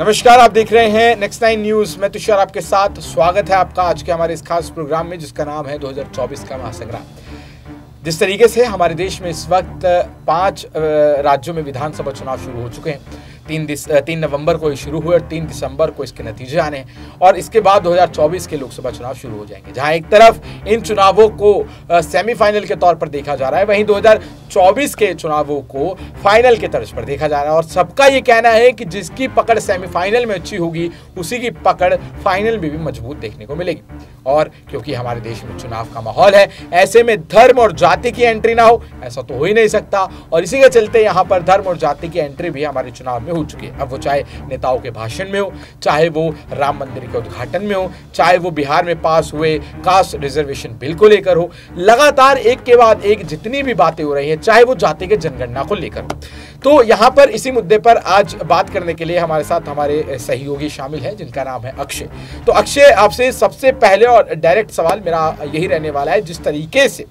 नमस्कार, आप देख रहे हैं नेक्स्ट 9 न्यूज। मैं तुषार आपके साथ। स्वागत है आपका आज के हमारे इस खास प्रोग्राम में जिसका नाम है 2024 का महासंग्राम। जिस तरीके से हमारे देश में इस वक्त 5 राज्यों में विधानसभा चुनाव शुरू हो चुके हैं। 3 नवंबर को ये शुरू हुए और 3 दिसंबर को इसके नतीजे आने हैं और इसके बाद 2024 के लोकसभा चुनाव शुरू हो जाएंगे, जहां एक तरफ इन चुनावों को सेमीफाइनल के तौर पर देखा जा रहा है, वहीं 2024 के चुनावों को फाइनल के तर्ज पर देखा जा रहा है। और सबका ये कहना है कि जिसकी पकड़ सेमीफाइनल में अच्छी होगी उसी की पकड़ फाइनल में भी मजबूत देखने को मिलेगी। और क्योंकि हमारे देश में चुनाव का माहौल है, ऐसे में धर्म और जाति की एंट्री ना हो ऐसा तो हो ही नहीं सकता। और इसी के चलते यहाँ पर धर्म और जाति की एंट्री भी हमारे चुनाव में हो चुकी है। अब वो चाहे नेताओं के भाषण में हो, चाहे वो राम मंदिर के उद्घाटन में हो, चाहे वो बिहार में पास हुए कास्ट रिजर्वेशन बिल को लेकर हो, लगातार एक के बाद एक जितनी भी बातें हो रही हैं, चाहे वो जाति के जनगणना को लेकर हो। तो यहाँ पर इसी मुद्दे पर आज बात करने के लिए हमारे साथ हमारे सहयोगी शामिल हैं, जिनका नाम है अक्षय। तो अक्षय, आपसे सबसे पहले और डायरेक्ट सवाल मेरा यही रहने वाला है, जिस तरीके से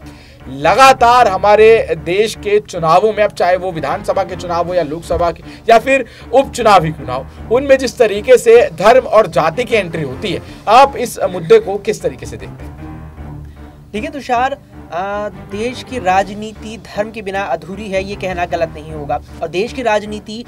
लगातार हमारे देश के चुनावों में, अब चाहे वो विधानसभा के चुनाव हो या लोकसभा के या फिर उपचुनावी चुनाव, उनमें जिस तरीके से धर्म और जाति की एंट्री होती है, आप इस मुद्दे को किस तरीके से देखते हैं? देखिए तुषार, देश की राजनीति धर्म के बिना अधूरी है ये कहना गलत नहीं होगा। और देश की राजनीति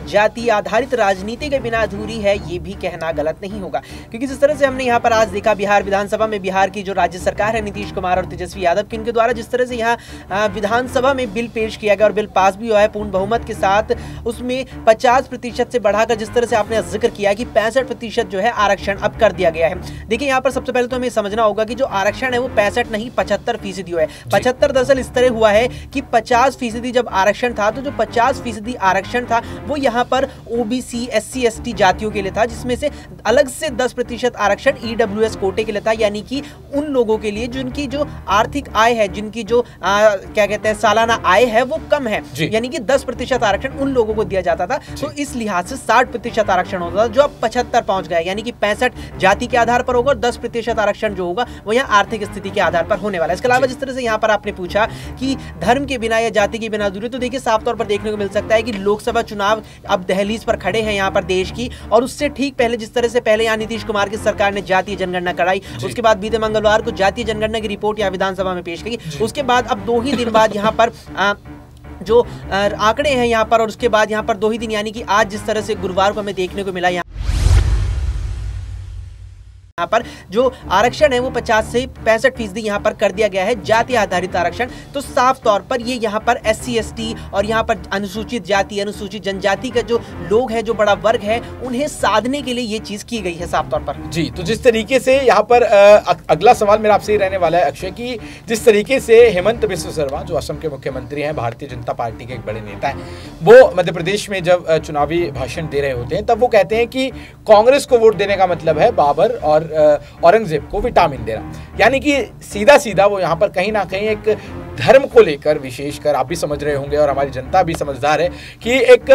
जाति आधारित राजनीति के बिना अधूरी है ये भी कहना गलत नहीं होगा। क्योंकि जिस तरह से हमने यहाँ पर आज देखा बिहार विधानसभा में, बिहार की जो राज्य सरकार है नीतीश कुमार और तेजस्वी यादव की, इनके द्वारा जिस तरह से यहाँ विधानसभा में बिल पेश किया गया और बिल पास भी हुआ है पूर्ण बहुमत के साथ, उसमें 50% से बढ़ाकर जिस तरह से आपने जिक्र किया कि 65% जो है आरक्षण अब कर दिया गया है। देखिए यहाँ पर सबसे पहले तो हमें समझना होगा कि जो आरक्षण है वो 65 नहीं 75% हुआ है। 75 दरअसल इस तरह हुआ है कि 50% जब आरक्षण था तो जो 50% आरक्षण था वो यहाँ पर ओबीसी, एससी, एसटी जातियों के लिए था, जिसमें से अलग से 10% आरक्षण ईडब्ल्यूएस कोटे के लिए था, यानी कि उन लोगों के लिए जिनकी जो आर्थिक आय है, जिनकी जो क्या कहते हैं सालाना आय है वो कम है, यानी कि 10% आरक्षण उन लोगों को दिया जाता था। तो इस लिहाज से 60% आरक्षण होता था, जो अब 75 पहुंच गया, यानी कि 65 जाति के आधार पर होगा और 10% आरक्षण जो होगा वो यहाँ आर्थिक स्थिति के आधार पर होने वाला है। इसके अलावा जिस तरह से यहाँ पर आपने पूछा कि धर्म के बिना या जाति के बिना अधूरी, तो देखिए साफ तौर पर देखने को मिल सकता है कि लोकसभा चुनाव अब दहलीज पर खड़े हैं यहाँ पर देश की, और उससे ठीक पहले जिस तरह से पहले यहाँ नीतीश कुमार की सरकार ने जातीय जनगणना कराई, उसके बाद बीते मंगलवार को जातीय जनगणना की रिपोर्ट यहाँ विधानसभा में पेश की, उसके बाद अब 2 ही दिन बाद यहाँ पर जो आंकड़े हैं यहाँ पर, और उसके बाद यहाँ पर 2 ही दिन यानी कि आज जिस तरह से गुरुवार को हमें देखने को मिला यहाँ पर जो आरक्षण है वो 50 से 65% यहाँ पर कर दिया गया है, जाति आधारित आरक्षण। तो साफ तौर पर ये यहाँ पर एससी, एसटी और यहाँ पर अनुसूचित जाति, अनुसूचित जनजाति का जो लोग हैं, जो बड़ा वर्ग है, उन्हें साधने के लिए ये चीज की गई है साफ तौर पर। जी, तो जिस तरीके से यहाँ पर अगला सवाल मेरा आपसे रहने वाला है अक्षय, की जिस तरीके से हेमंत बिस्व शर्मा जो असम के मुख्यमंत्री हैं, भारतीय जनता पार्टी के एक बड़े नेता है, वो मध्य प्रदेश में जब चुनावी भाषण दे रहे होते हैं तब वो कहते हैं कि कांग्रेस को वोट देने का मतलब है बाबर और औरंगजेब को विटामिन देना, यानी कि सीधा सीधा वो यहाँ पर कहीं ना कहीं एक धर्म को लेकर, विशेषकर आप भी समझ रहे होंगे और हमारी जनता भी समझदार है कि एक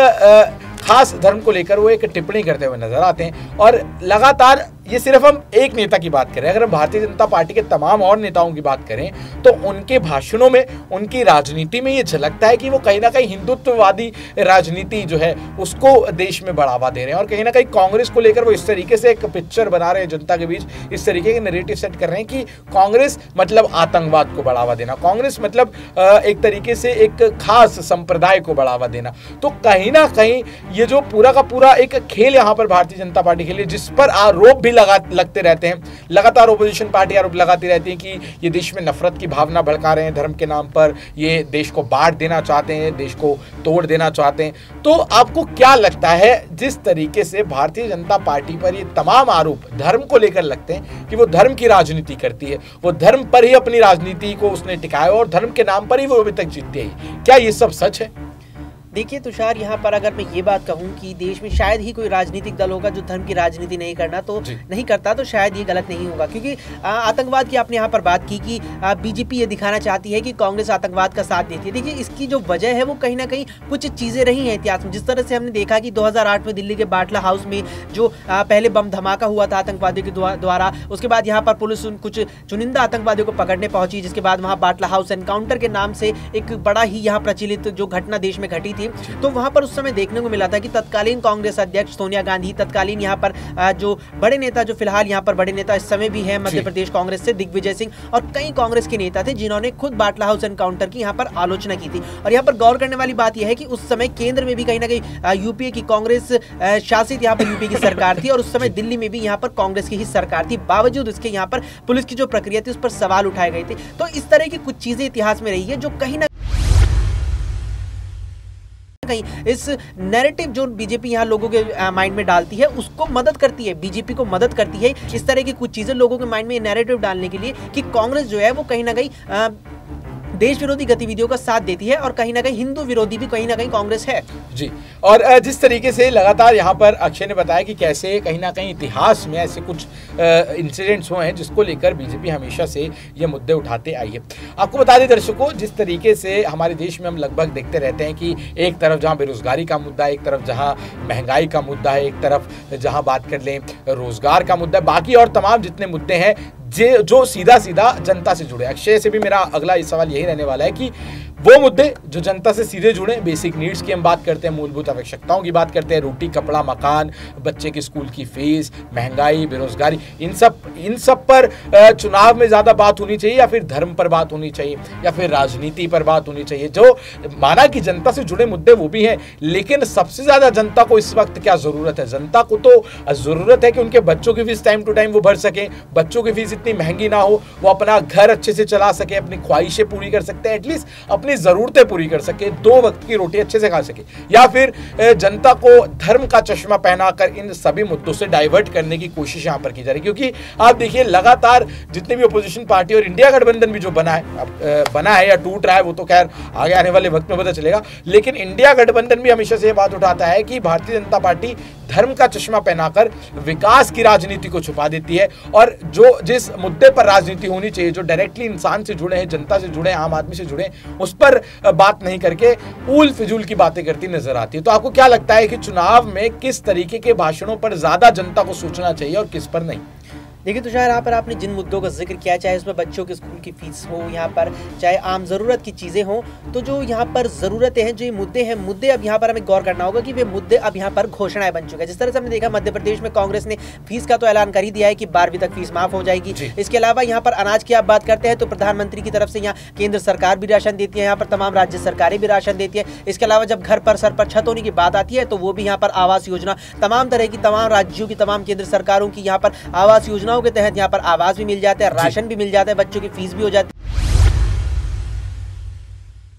खास धर्म को लेकर वो एक टिप्पणी करते हुए नजर आते हैं। और लगातार ये सिर्फ हम एक नेता की बात करें, अगर हम भारतीय जनता पार्टी के तमाम और नेताओं की बात करें तो उनके भाषणों में, उनकी राजनीति में ये झलकता है कि वो कहीं ना कहीं हिंदुत्ववादी राजनीति जो है उसको देश में बढ़ावा दे रहे हैं, और कहीं ना कहीं कांग्रेस को लेकर वो इस तरीके से एक पिक्चर बना रहे हैं जनता के बीच, इस तरीके के नैरेटिव सेट कर रहे हैं कि कांग्रेस मतलब आतंकवाद को बढ़ावा देना, कांग्रेस मतलब एक तरीके से एक खास संप्रदाय को बढ़ावा देना। तो कहीं ना कहीं ये जो पूरा का पूरा एक खेल यहाँ पर भारतीय जनता पार्टी के लिए, जिस पर आरोप भी लगते रहते हैं, लगातार ओपोजिशन पार्टी आरोप लगाती रहती है कि ये देश में नफरत की भावना भड़का रहे हैं धर्म के नाम पर, ये देश को बांट देना चाहते हैं, देश को तोड़ देना चाहते हैं। तो आपको क्या लगता है जिस तरीके से भारतीय जनता पार्टी पर ये तमाम आरोप धर्म को लेकर लगते हैं कि वो धर्म की राजनीति करती है, वो धर्म पर ही अपनी राजनीति को उसने टिकाया और धर्म के नाम पर ही वो अभी तक जीतती है, क्या ये सब सच है? देखिए तुषार, यहाँ पर अगर मैं ये बात कहूँ कि देश में शायद ही कोई राजनीतिक दल होगा जो धर्म की राजनीति नहीं करता, तो शायद ये गलत नहीं होगा। क्योंकि आतंकवाद की आपने यहाँ पर बात की कि बीजेपी ये दिखाना चाहती है कि कांग्रेस आतंकवाद का साथ देती है। देखिए इसकी जो वजह है वो कहीं ना कहीं कुछ चीजें रही हैं इतिहास में। जिस तरह से हमने देखा कि 2008 में दिल्ली के बाटला हाउस में जो पहले बम धमाका हुआ था आतंकवादियों के द्वारा, उसके बाद यहाँ पर पुलिस कुछ चुनिंदा आतंकवादियों को पकड़ने पहुंची, जिसके बाद वहाँ बाटला हाउस एनकाउंटर के नाम से एक बड़ा ही यहाँ प्रचलित जो घटना देश में घटी थी थी, तो वहां पर उस समय देखने को मिला था कि तत्कालीन कांग्रेस अध्यक्ष सोनिया गांधी, तत्कालीन यहाँ पर जो बड़े नेता, जो फिलहाल यहाँ पर बड़े नेता इस समय भी है मध्य प्रदेश कांग्रेस से, दिग्विजय सिंह, और कई कांग्रेस के नेता थे जिन्होंने खुद बाटला हाउस एनकाउंटर की यहाँ पर आलोचना की थी। और यहाँ पर गौर करने वाली बात यह है कि उस समय केंद्र में भी कहीं ना कहीं यूपीए की कांग्रेस शासित यहाँ पर यूपीए की सरकार थी, और उस समय दिल्ली में भी यहाँ पर कांग्रेस की ही सरकार थी। बावजूद इसके यहाँ पर पुलिस की जो प्रक्रिया थी उस पर सवाल उठाए गए थे। तो इस तरह की कुछ चीजें इतिहास में रही है जो कहीं ना कहीं इस नैरेटिव जो बीजेपी यहाँ लोगों के माइंड में डालती है उसको मदद करती है, बीजेपी को मदद करती है इस तरह की कुछ चीजें लोगों के माइंड में नैरेटिव डालने के लिए कि कांग्रेस जो है वो कहीं ना कहीं देश विरोधी गतिविधियों का साथ देती है, और कहीं ना कहीं हिंदू विरोधी भी कहीं ना कहीं कांग्रेस है जी। और जिस तरीके से लगातार यहाँ पर अक्षय ने बताया कि कैसे कहीं ना कहीं इतिहास में ऐसे कुछ इंसिडेंट्स हुए हैं जिसको लेकर बीजेपी हमेशा से ये मुद्दे उठाते आई है। आपको बता दें दर्शकों, जिस तरीके से हमारे देश में हम लगभग देखते रहते हैं कि एक तरफ जहाँ बेरोजगारी का मुद्दा है, एक तरफ जहाँ महंगाई का मुद्दा है, एक तरफ जहाँ बात कर लें रोजगार का मुद्दा है, बाकी और तमाम जितने मुद्दे हैं जो सीधा सीधा जनता से जुड़े। अक्षय से भी मेरा अगला सवाल यही रहने वाला है कि वो मुद्दे जो जनता से सीधे जुड़े, बेसिक नीड्स की हम बात करते हैं, मूलभूत आवश्यकताओं की बात करते हैं, रोटी कपड़ा मकान, बच्चे की स्कूल की फीस, महंगाई, बेरोजगारी, इन सब पर चुनाव में ज्यादा बात होनी चाहिए, या फिर धर्म पर बात होनी चाहिए, या फिर राजनीति पर बात होनी चाहिए। जो माना कि जनता से जुड़े मुद्दे वो भी हैं, लेकिन सबसे ज्यादा जनता को इस वक्त क्या जरूरत है? जनता को तो जरूरत है कि उनके बच्चों की फीस टाइम टू टाइम वो भर सके, बच्चों की फीस इतनी महंगी ना हो, वो अपना घर अच्छे से चला सके, अपनी ख्वाहिशें पूरी कर सकते हैं, एटलीस्ट अपनी जरूरतें पूरी कर सके, 2 वक्त की रोटी अच्छे से खा सके। या फिर जनता को धर्म का चश्मा पहनाकर इन सभी मुद्दों से डाइवर्ट करने की कोशिश यहां पर की जा रही है। क्योंकि आप देखिए लगातार जितने भी अपोजिशन पार्टी और इंडिया गठबंधन भी जो बना है या टूट रहा है वो तो खैर आगे आने वाले वक्त में पता चलेगा, लेकिन इंडिया गठबंधन भी हमेशा से यह बात उठाता है कि भारतीय जनता पार्टी धर्म का चश्मा पहनाकर विकास की राजनीति को छुपा देती है, और जो जिस मुद्दे पर राजनीति होनी चाहिए, जो डायरेक्टली इंसान से जुड़े हैं, जनता से जुड़े हैं, आम आदमी से जुड़े हैं, उस पर बात नहीं करके ऊल फिजूल की बातें करती नजर आती है। तो आपको क्या लगता है कि चुनाव में किस तरीके के भाषणों पर ज्यादा जनता को सोचना चाहिए और किस पर नहीं? देखिए तुषार, यहाँ पर आपने जिन मुद्दों का जिक्र किया, चाहे उसमें बच्चों के स्कूल की फीस हो, यहाँ पर चाहे आम ज़रूरत की चीज़ें हों, तो जो यहाँ पर ज़रूरतें हैं, जो ये मुद्दे हैं, मुद्दे अब यहाँ पर हमें गौर करना होगा कि वे मुद्दे अब यहाँ पर घोषणाएं बन चुके हैं। जिस तरह से हमने देखा मध्य प्रदेश में कांग्रेस ने फीस का तो ऐलान कर ही दिया है कि 12वीं तक फीस माफ़ हो जाएगी। इसके अलावा यहाँ पर अनाज की आप बात करते हैं तो प्रधानमंत्री की तरफ से यहाँ केंद्र सरकार भी राशन देती है, यहाँ पर तमाम राज्य सरकारें भी राशन देती है। इसके अलावा जब घर पर सर पर छत होने की बात आती है तो वो भी यहाँ पर आवास योजना, तमाम तरह की तमाम राज्यों की तमाम केंद्र सरकारों की यहाँ पर आवास योजनाओं के तहत यहाँ पर आवास भी मिल जाता है, राशन भी मिल जाता है, बच्चों की फीस भी हो जाती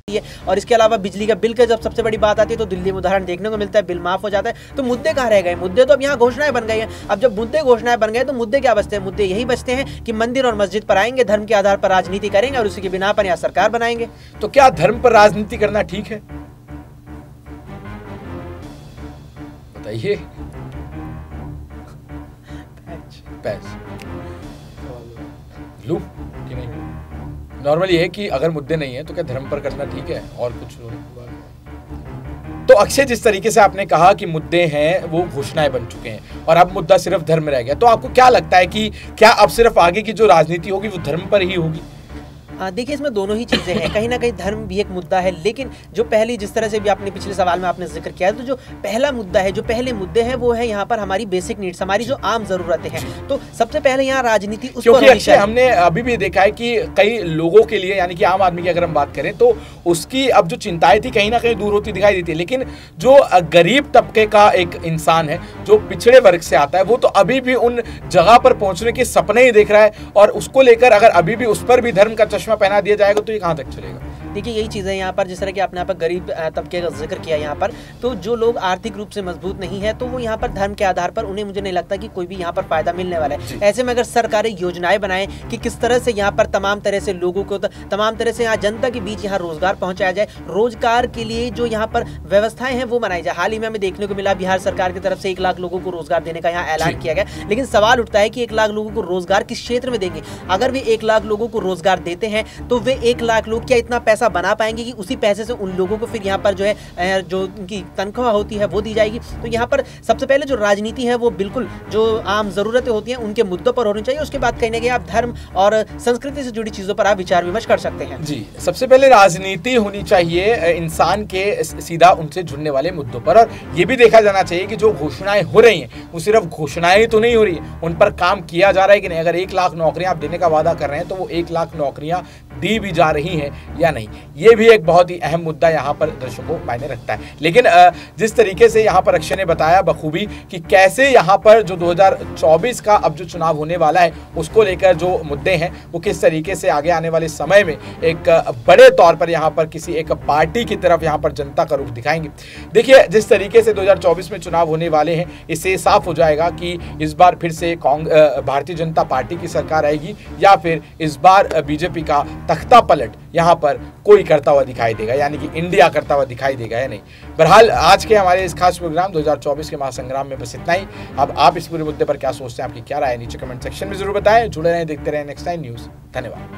है। और इसके अलावा बिजली का बिल का जब सबसे बड़ी बात आती है तो दिल्ली में उदाहरण देखने को मिलता है, बिल माफ हो जाता है। तो मुद्दे कहाँ रह गए? मुद्दे तो अब यहाँ घोषणाएं बन गई हैं। अब जब मुद्दे घोषणाएं बन गए तो मुद्दे क्या बचते हैं? मुद्दे यही बचते हैं कि मंदिर और मस्जिद पर आएंगे, धर्म के आधार पर राजनीति करेंगे और उसी के बिना पर यहाँ सरकार बनाएंगे। तो क्या धर्म पर राजनीति करना ठीक है? बताइए। लू कि नहीं? नॉर्मली है कि अगर मुद्दे नहीं है तो क्या धर्म पर करना ठीक है और कुछ? तो अक्षय, जिस तरीके से आपने कहा कि मुद्दे हैं वो घोषणाएं बन चुके हैं और अब मुद्दा सिर्फ धर्म रह गया, तो आपको क्या लगता है कि क्या अब सिर्फ आगे की जो राजनीति होगी वो धर्म पर ही होगी? देखिए इसमें दोनों ही चीज़ें हैं, कहीं ना कहीं धर्म भी एक मुद्दा है, लेकिन जो पहली जिस तरह से भी आपने पिछले सवाल में आपने जिक्र किया, तो जो पहला मुद्दा है, जो पहले मुद्दे हैं वो है यहाँ पर हमारी बेसिक नीड्स, हमारी जो आम ज़रूरतें हैं। तो सबसे पहले यहाँ राजनीति उस क्योंकि अक्षय हमने अभी भी देखा है कि कई लोगों के लिए, यानी कि आम आदमी की अगर हम बात करें तो उसकी अब जो चिंताएं थी कहीं ना कहीं दूर होती दिखाई देती है, लेकिन जो गरीब तबके का एक इंसान है, जो पिछड़े वर्ग से आता है, वो तो अभी भी उन जगह पर पहुंचने के सपने ही देख रहा है, और उसको लेकर अगर अभी भी उस पर भी धर्म का चश्मा पहना दिया जाएगा तो ये कहां तक चलेगा? देखिए यही चीज़ है यहाँ पर, जिस तरह कि आपने यहाँ पर गरीब तबके का जिक्र किया यहाँ पर, तो जो लोग आर्थिक रूप से मजबूत नहीं है तो वो यहाँ पर धर्म के आधार पर उन्हें, मुझे नहीं लगता कि कोई भी यहाँ पर फायदा मिलने वाला है। ऐसे में अगर सरकारें योजनाएं बनाएं कि किस तरह से यहाँ पर तमाम तरह से लोगों को, तमाम तरह से यहाँ जनता के बीच यहाँ रोजगार पहुँचाया जाए, रोजगार के लिए जो यहाँ पर व्यवस्थाएं हैं वो बनाई जाए। हाल ही में हमें देखने को मिला बिहार सरकार की तरफ से 1 लाख लोगों को रोजगार देने का यहाँ ऐलान किया गया, लेकिन सवाल उठता है कि 1 लाख लोगों को रोजगार किस क्षेत्र में देंगे? अगर वे 1 लाख लोगों को रोजगार देते हैं तो वे 1 लाख लोग क्या इतना पैसा पैसा बना पाएंगे कि उसी पैसे से उन लोगों को फिर यहाँ पर जो है जो उनकी तनख्वाह होती है वो दी जाएगी। तो यहाँ पर सबसे पहले जो राजनीति है वो बिल्कुल जो आम ज़रूरतें होती हैं उनके मुद्दों पर होनी चाहिए। उसके बाद कहीं ना कहीं आप धर्म और संस्कृति से जुड़ी चीज़ों पर आप विचार विमर्श कर सकते हैं। जी, सबसे पहले राजनीति होनी चाहिए इंसान के सीधा उनसे जुड़ने वाले मुद्दों पर, और ये भी देखा जाना चाहिए कि जो घोषणाएं हो रही हैं वो सिर्फ घोषणाएं तो नहीं हो रही है, उन पर काम किया जा रहा है कि नहीं। अगर 1 लाख नौकरियां आप देने का वादा कर रहे हैं तो वो 1 लाख नौकरियां दी भी जा रही हैं या नहीं, ये भी एक बहुत ही अहम मुद्दा यहाँ पर दर्शकों को मायने रखता है। लेकिन जिस तरीके से यहाँ पर अक्षय ने बताया बखूबी कि कैसे यहाँ पर जो 2024 का अब जो चुनाव होने वाला है उसको लेकर जो मुद्दे हैं वो किस तरीके से आगे आने वाले समय में एक बड़े तौर पर यहाँ पर किसी एक पार्टी की तरफ यहाँ पर जनता का रुख दिखाएंगे। देखिए, जिस तरीके से 2024 में चुनाव होने वाले हैं इससे साफ हो जाएगा कि इस बार फिर से भारतीय जनता पार्टी की सरकार आएगी या फिर इस बार बीजेपी का तख्ता पलट यहाँ पर कोई करता हुआ दिखाई देगा, यानी कि इंडिया करता हुआ दिखाई देगा या नहीं। बहरहाल आज के हमारे इस खास प्रोग्राम 2024 के महासंग्राम में बस इतना ही। अब आप इस पूरे मुद्दे पर क्या सोचते हैं, आपकी क्या राय है, नीचे कमेंट सेक्शन में जरूर बताएं। जुड़े रहें, देखते रहें नेक्स्ट टाइम न्यूज़। धन्यवाद।